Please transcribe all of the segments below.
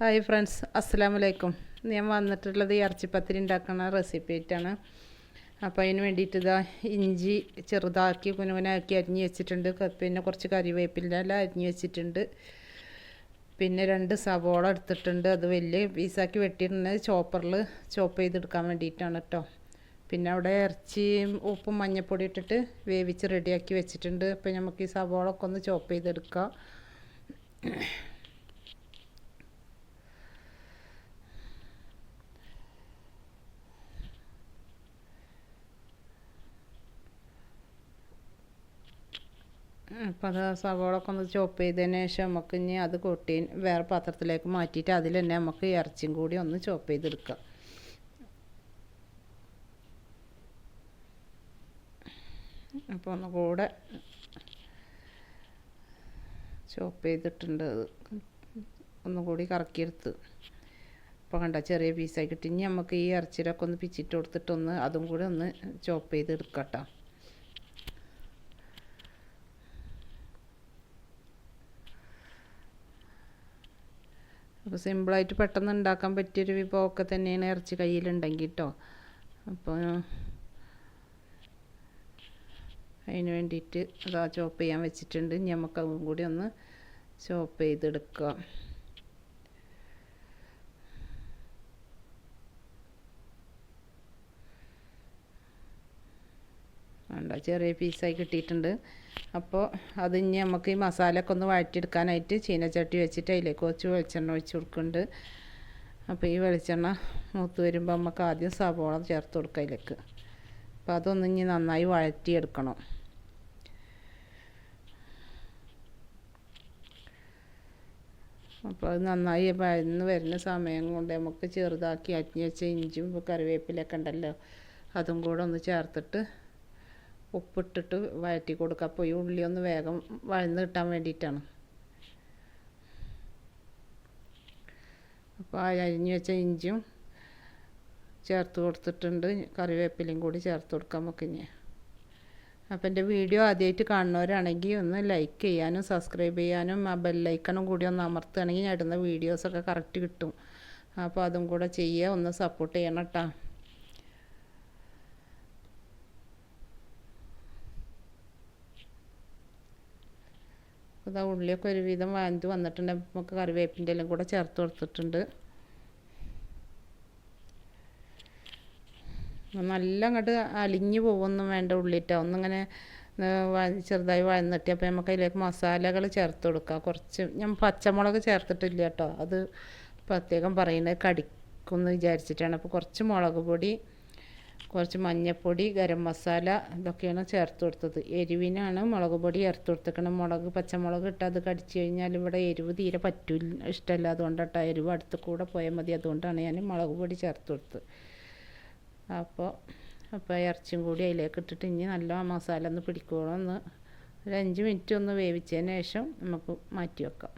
Hi friends, അസ്സലാമു അലൈക്കും. ഞാൻ വന്നിട്ടുള്ളത് ഇറച്ചിപ്പത്തിരി ഉണ്ടാക്കുന്ന റെസിപ്പി ആയിട്ടാണ്. അപ്പോൾ അതിന് വേണ്ടിയിട്ട് ഇതാ ഇഞ്ചി ചെറുതാക്കി കുനുകുനാക്കി അരിഞ്ഞ് വെച്ചിട്ടുണ്ട്. പിന്നെ കുറച്ച് കറിവേപ്പില അരിഞ്ഞ് വെച്ചിട്ടുണ്ട്. പിന്നെ 2 സവോള എടുത്തിട്ടുണ്ട്. അത് വലിയ പീസാക്കി വെട്ടിയിട്ടുണ്ട്. ചോപ്പറിൽ ചോപ്പ് ചെയ്തെടുക്കാൻ വേണ്ടിയിട്ടാണ് കേട്ടോ. പിന്നെ അവിടെ ഇറച്ചിയും ഉപ്പും മഞ്ഞൾപ്പൊടി ഇട്ടിട്ട് വേവിച്ച് റെഡിയാക്കി വെച്ചിട്ടുണ്ട്. അപ്പോൾ നമുക്ക് ഈ സവോള ഒക്കെ ഒന്ന് ചോപ്പ് ചെയ്തെടുക്കാം. അപ്പോൾ അത് സവോളൊക്കെ ഒന്ന് ചോപ്പ് ചെയ്തതിന് ശേഷം നമുക്ക് ഇനി അത് കൊട്ടി വേറെ പാത്രത്തിലേക്ക് മാറ്റിയിട്ട് അതിൽ തന്നെ നമുക്ക് ഇറച്ചിയും കൂടി ഒന്ന് ചോപ്പ് ചെയ്തെടുക്കാം. അപ്പോൾ ഒന്നുകൂടെ ചോപ്പ് ചെയ്തിട്ടുണ്ട്. അത് ഒന്നുകൂടി കറക്കിയെടുത്ത് അപ്പോൾ കണ്ട ചെറിയ പീസായി കിട്ടി. ഇനി നമുക്ക് ഈ ഇറച്ചിയിലൊക്കെ ഒന്ന് പിച്ചിട്ട് കൊടുത്തിട്ടൊന്ന് അതും കൂടി ഒന്ന് ചോപ്പ് ചെയ്തെടുക്കാം കേട്ടോ. അപ്പോൾ സിമ്പിളായിട്ട് പെട്ടെന്ന് ഉണ്ടാക്കാൻ പറ്റിയൊരു വിഭവമൊക്കെ തന്നെയാണ് ഇറച്ചി കയ്യിലുണ്ടെങ്കിൽ കേട്ടോ. അപ്പോൾ അതിന് വേണ്ടിയിട്ട് അതാ ചോപ്പ് ചെയ്യാൻ വെച്ചിട്ടുണ്ട്. ഇനി നമുക്ക് അതും കൂടി ഒന്ന് ചോപ്പ് ചെയ്തെടുക്കുക. വേണ്ട ചെറിയ പീസായി കിട്ടിയിട്ടുണ്ട്. അപ്പോൾ അത് ഇനി നമുക്ക് ഈ മസാലയൊക്കെ ഒന്ന് വഴറ്റിയെടുക്കാനായിട്ട് ചീനച്ചട്ടി വെച്ചിട്ട് അതിലേക്ക് കുറച്ച് വെളിച്ചെണ്ണ ഒഴിച്ച് കൊടുക്കുന്നുണ്ട്. അപ്പോൾ ഈ വെളിച്ചെണ്ണ മൂത്ത് വരുമ്പോൾ നമുക്ക് ആദ്യം സവോള ചേർത്ത് കൊടുക്കുക അതിലേക്ക്. അപ്പോൾ അതൊന്ന് ഇനി നന്നായി വഴറ്റിയെടുക്കണം. അപ്പോൾ അത് നന്നായി വഴന്ന് വരുന്ന സമയം കൊണ്ട് നമുക്ക് ചെറുതാക്കി അരിഞ്ഞ് വെച്ച ഇഞ്ചിയും കറിവേപ്പിലൊക്കെ ഉണ്ടല്ലോ അതും കൂടെ ഒന്ന് ചേർത്തിട്ട് ഉപ്പിട്ടിട്ട് വഴറ്റി കൊടുക്കുക. അപ്പോൾ ഈ ഉള്ളി ഒന്ന് വേഗം വഴന്ന് കിട്ടാൻ വേണ്ടിയിട്ടാണ്. അപ്പോൾ അരിഞ്ഞ് വെച്ച ഇഞ്ചിയും ചേർത്ത് കൊടുത്തിട്ടുണ്ട്. കറിവേപ്പിലയും കൂടി ചേർത്ത് കൊടുക്കാം നമുക്ക് ഇനി. അപ്പോൾ എൻ്റെ വീഡിയോ ആദ്യമായിട്ട് കാണുന്നവരാണെങ്കിൽ ഒന്ന് ലൈക്ക് ചെയ്യാനും സബ്സ്ക്രൈബ് ചെയ്യാനും ആ ബെല്ലൈക്കണും കൂടി ഒന്ന് അമർത്തുകയാണെങ്കിൽ ഞാൻ ഇടുന്ന വീഡിയോസൊക്കെ കറക്റ്റ് കിട്ടും. അപ്പോൾ അതും കൂടെ ചെയ്യുക, ഒന്ന് സപ്പോർട്ട് ചെയ്യണം കേട്ടോ. അപ്പോൾ ആ ഉള്ളിയൊക്കെ ഒരുവിധം വഴണ്ട് വന്നിട്ടുണ്ട്. നമുക്ക് കറിവേപ്പിൻ്റെ എല്ലാം കൂടെ ചേർത്ത് കൊടുത്തിട്ടുണ്ട്. നല്ല അങ്ങോട്ട് അലിഞ്ഞു പോകുമൊന്നും വേണ്ട ഉള്ളിട്ടോ, ഒന്നിങ്ങനെ ചെറുതായി വഴന്നിട്ട്. അപ്പോൾ നമുക്ക് അതിലേക്ക് മസാലകൾ ചേർത്ത് കൊടുക്കുക. കുറച്ച് ഞാൻ പച്ചമുളക് ചേർത്തിട്ടില്ല കേട്ടോ, അത് പ്രത്യേകം പറയുന്നത് കടിക്കുമെന്ന് വിചാരിച്ചിട്ടാണ്. അപ്പോൾ കുറച്ച് മുളക് പൊടി, കുറച്ച് മഞ്ഞൾപ്പൊടി, ഗരം മസാല ഇതൊക്കെയാണ് ചേർത്ത് കൊടുത്തത്. എരിവിനാണ് മുളക് പൊടി ചേർത്ത് കൊടുത്തേക്കണം. പച്ചമുളക് ഇട്ട് അത് കടിച്ചു കഴിഞ്ഞാൽ ഇവിടെ എരിവ് തീരെ പറ്റില്ല, ഇഷ്ടമല്ല. അതുകൊണ്ടാട്ടോ എരിവ് അടുത്ത് കൂടെ പോയാൽ മതി. അതുകൊണ്ടാണ് ഞാൻ മുളക് പൊടി ചേർത്ത് കൊടുത്തത്. അപ്പോൾ ഇറച്ചിയും കൂടി അതിലേക്ക് ഇട്ടിട്ട് ഇനി നല്ല മസാല ഒന്ന് പിടിക്കോളം ഒന്ന് ഒരു 5 മിനിറ്റ് ഒന്ന് വേവിച്ചതിന് ശേഷം നമുക്ക് മാറ്റി വെക്കാം.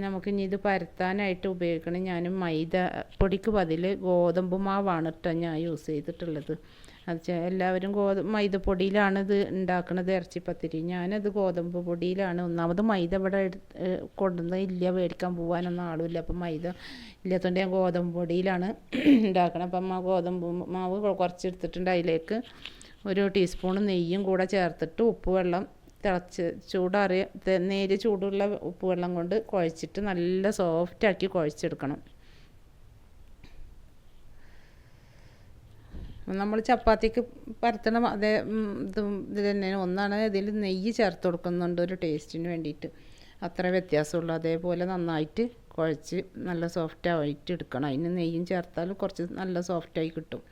നമുക്കിനി ഇത് പരത്താനായിട്ട് ഉപയോഗിക്കണം. ഞാൻ മൈദ പൊടിക്ക് ബദൽ ഗോതമ്പ് മാവാണ് കേട്ടോ ഞാൻ യൂസ് ചെയ്തിട്ടുള്ളത്. അത് എല്ലാവരും മൈദപ്പൊടിയിലാണ് ഇത് ഉണ്ടാക്കുന്നത് ഇറച്ചിപ്പത്തിരി. ഞാനത് ഗോതമ്പ് പൊടിയിലാണ്. ഒന്നാമത് മൈദ ഇവിടെ കൊണ്ടുവന്ന് ഇല്ല, മേടിക്കാൻ പോകാനൊന്നും ആളുമില്ല. അപ്പം മൈദ ഇല്ലാത്തതുകൊണ്ട് ഞാൻ ഗോതമ്പ് പൊടിയിലാണ് ഉണ്ടാക്കണം. അപ്പം ആ ഗോതമ്പ് മാവ് കുറച്ചെടുത്തിട്ടുണ്ട്. അതിലേക്ക് 1 ടീസ്പൂൺ നെയ്യും കൂടെ ചേർത്തിട്ട് ഉപ്പ് വെള്ളം തിളച്ച് നേരിയ ചൂടുള്ള ഉപ്പ് വെള്ളം കൊണ്ട് കുഴച്ചിട്ട് നല്ല സോഫ്റ്റാക്കി കുഴച്ചെടുക്കണം. നമ്മൾ ചപ്പാത്തിക്ക് പരത്തണ അതേ ഇത് തന്നെയാണ്. ഒന്നാണ് ഇതിൽ നെയ്യ് ചേർത്ത് കൊടുക്കുന്നുണ്ട് ഒരു ടേസ്റ്റിന് വേണ്ടിയിട്ട്, അത്ര വ്യത്യാസമുള്ളൂ. അതേപോലെ നന്നായിട്ട് കുഴച്ച് നല്ല സോഫ്റ്റായിട്ട് എടുക്കണം. അതിന് നെയ്യും ചേർത്താൽ കുറച്ച് നല്ല സോഫ്റ്റായി കിട്ടും.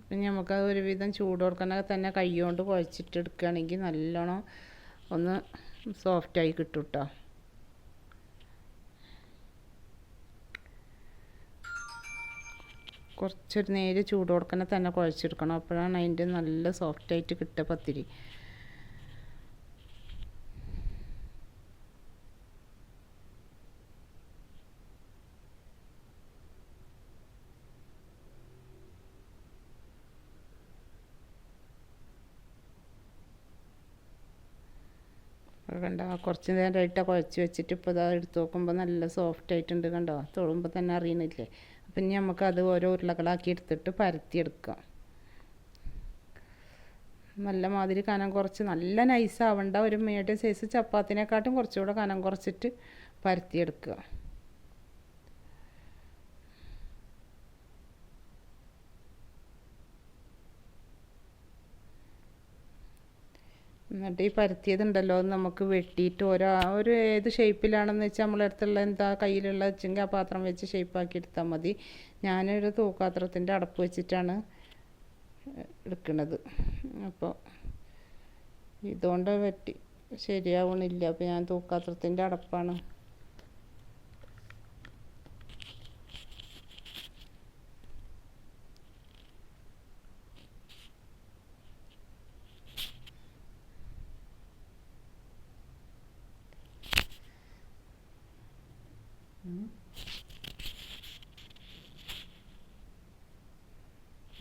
പിന്നെ നമുക്കത് ഒരുവിധം ചൂട് കൊടുക്കണ തന്നെ കൈ കൊണ്ട് കുഴച്ചിട്ട് എടുക്കുകയാണെങ്കിൽ നല്ലോണം ഒന്ന് സോഫ്റ്റായി കിട്ടും കേട്ടോ. കുറച്ചൊരു നേരെ ചൂട് കൊടുക്കണ തന്നെ കുഴച്ചെടുക്കണം. അപ്പോഴാണ് അതിൻ്റെ നല്ല സോഫ്റ്റായിട്ട് കിട്ടുക പത്തിരി. കണ്ടോ കുറച്ച് നേരമായിട്ട് കുഴച്ച് വെച്ചിട്ട് ഇപ്പോൾ ഇതാ എടുത്ത് നോക്കുമ്പോൾ നല്ല സോഫ്റ്റ് ആയിട്ടുണ്ട് കണ്ടോ, തൊടുമ്പോൾ തന്നെ അറിയണില്ലേ. അപ്പം ഇനി നമുക്കത് ഓരോ ഉരുളകളാക്കി എടുത്തിട്ട് പരത്തിയെടുക്കാം. നല്ല മാതിരി കനം കുറച്ച്, നല്ല നൈസ് ആവണ്ട, ഒരു മീഡിയം സൈസ് ചപ്പാത്തിനെക്കാട്ടും കുറച്ചുകൂടെ കനം കുറച്ചിട്ട് പരത്തിയെടുക്കുക. എന്നിട്ട് ഈ പരത്തിയതുണ്ടല്ലോ നമുക്ക് വെട്ടിയിട്ട് ഒരു ഏത് ഷേപ്പിലാണെന്ന് വെച്ചാൽ നമ്മളെ അടുത്തുള്ള എന്താ കയ്യിലുള്ള വെച്ചെങ്കിൽ ആ പാത്രം വെച്ച് ഷേപ്പാക്കി എടുത്താൽ മതി. ഞാനൊരു തൂക്കാത്രത്തിൻ്റെ അടപ്പ് വെച്ചിട്ടാണ് എടുക്കുന്നത്. അപ്പോൾ ഇതുകൊണ്ട് വെട്ടി ശരിയാവണില്ല, അപ്പോൾ ഞാൻ തൂക്കാത്രത്തിൻ്റെ അടപ്പാണ്.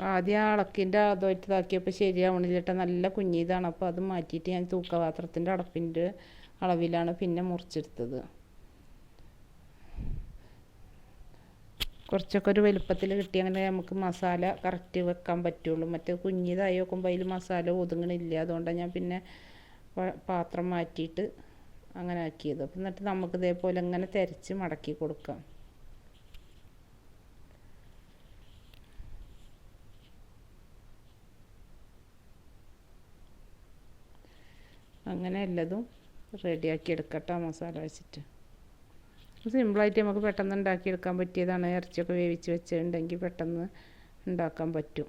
ആദ്യം ആ അളക്കിൻ്റെ അതുമായിട്ട് ഇതാക്കിയപ്പോൾ ശരിയാവണില്ല കേട്ടോ, നല്ല കുഞ്ഞിതാണ്. അപ്പോൾ അത് മാറ്റിയിട്ട് ഞാൻ തൂക്കപാത്രത്തിൻ്റെ അടപ്പിൻ്റെ അളവിലാണ് പിന്നെ മുറിച്ചെടുത്തത്. കുറച്ചൊക്കെ ഒരു വലുപ്പത്തിൽ കിട്ടിയെങ്കിൽ നമുക്ക് മസാല കറക്റ്റ് വെക്കാൻ പറ്റുള്ളൂ. മറ്റേ കുഞ്ഞിതായി നോക്കുമ്പോൾ അതിൽ മസാല ഒതുങ്ങണില്ല, അതുകൊണ്ടാണ് ഞാൻ പിന്നെ പാത്രം മാറ്റിയിട്ട് അങ്ങനെ ആക്കിയത്. അപ്പം എന്നിട്ട് നമുക്ക് ഇതേപോലെ ഇങ്ങനെ തിരച്ച് മടക്കി കൊടുക്കാം. അങ്ങനെ എല്ലതും റെഡിയാക്കി എടുക്കട്ടോ മസാല വെച്ചിട്ട്. സിമ്പിളായിട്ട് നമുക്ക് പെട്ടെന്ന് ഉണ്ടാക്കിയെടുക്കാൻ പറ്റിയതാണ്. ഇറച്ചിയൊക്കെ വേവിച്ച് വെച്ചിട്ടുണ്ടെങ്കിൽ പെട്ടെന്ന് ഉണ്ടാക്കാൻ പറ്റും.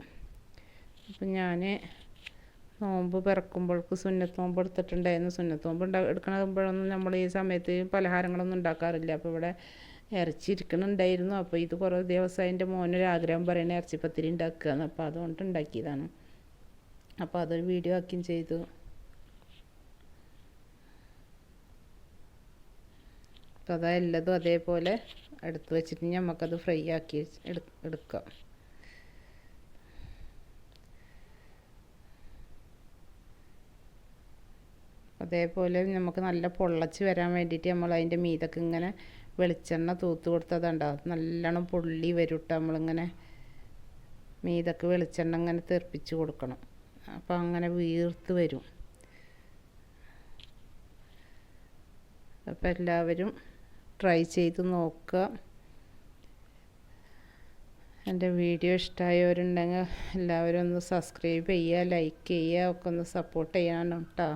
അപ്പം ഞാൻ നോമ്പ് പിറക്കുമ്പോൾക്ക് സുന്നത്ത് നോമ്പ് എടുത്തിട്ടുണ്ടായിരുന്നു. സുന്നത്ത് നോമ്പ് എടുക്കണമ്പോഴൊന്നും നമ്മൾ ഈ സമയത്ത് പലഹാരങ്ങളൊന്നും ഉണ്ടാക്കാറില്ല. അപ്പോൾ ഇവിടെ ഇറച്ചി ഇരിക്കണുണ്ടായിരുന്നു. അപ്പോൾ ഇത് കുറേ ദിവസമായി എൻ്റെ മോനൊരാഗ്രഹം പറയണ ഇറച്ചിപ്പത്തിരി ഉണ്ടാക്കുകയെന്ന്. അപ്പോൾ അതുകൊണ്ട് ഉണ്ടാക്കിയതാണ്. അപ്പോൾ അതൊരു വീഡിയോ ആക്കിയും ചെയ്തു. അപ്പോൾ അതാ എല്ലതും അതേപോലെ എടുത്ത് വെച്ചിട്ട് നമുക്കത് ഫ്രൈ ആക്കി എടുക്കാം. അതേപോലെ നമുക്ക് നല്ല പൊള്ളച്ച് വരാൻ വേണ്ടിയിട്ട് നമ്മൾ അതിൻ്റെ മീതൊക്കെ ഇങ്ങനെ വെളിച്ചെണ്ണ തൂത്ത് കൊടുത്തതുണ്ടാവും. നല്ലോണം പൊള്ളി വരും കേട്ടോ. നമ്മളിങ്ങനെ മീതൊക്കെ വെളിച്ചെണ്ണ ഇങ്ങനെ തെറിപ്പിച്ച് കൊടുക്കണം. അപ്പോൾ അങ്ങനെ വീർത്ത് വരും. അപ്പോൾ എല്ലാവരും ട്രൈ ചെയ്ത് നോക്കുക. എൻ്റെ വീഡിയോ ഇഷ്ടമായവരുണ്ടെങ്കിൽ എല്ലാവരും ഒന്ന് സബ്സ്ക്രൈബ് ചെയ്യുക, ലൈക്ക് ചെയ്യുക, ഒക്കെ ഒന്ന് സപ്പോർട്ട് ചെയ്യണം കേട്ടോ.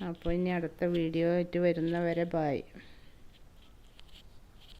അപ്പോൾ ഇനി അടുത്ത വീഡിയോ ആയിട്ട് വരുന്നവരെ ബൈ.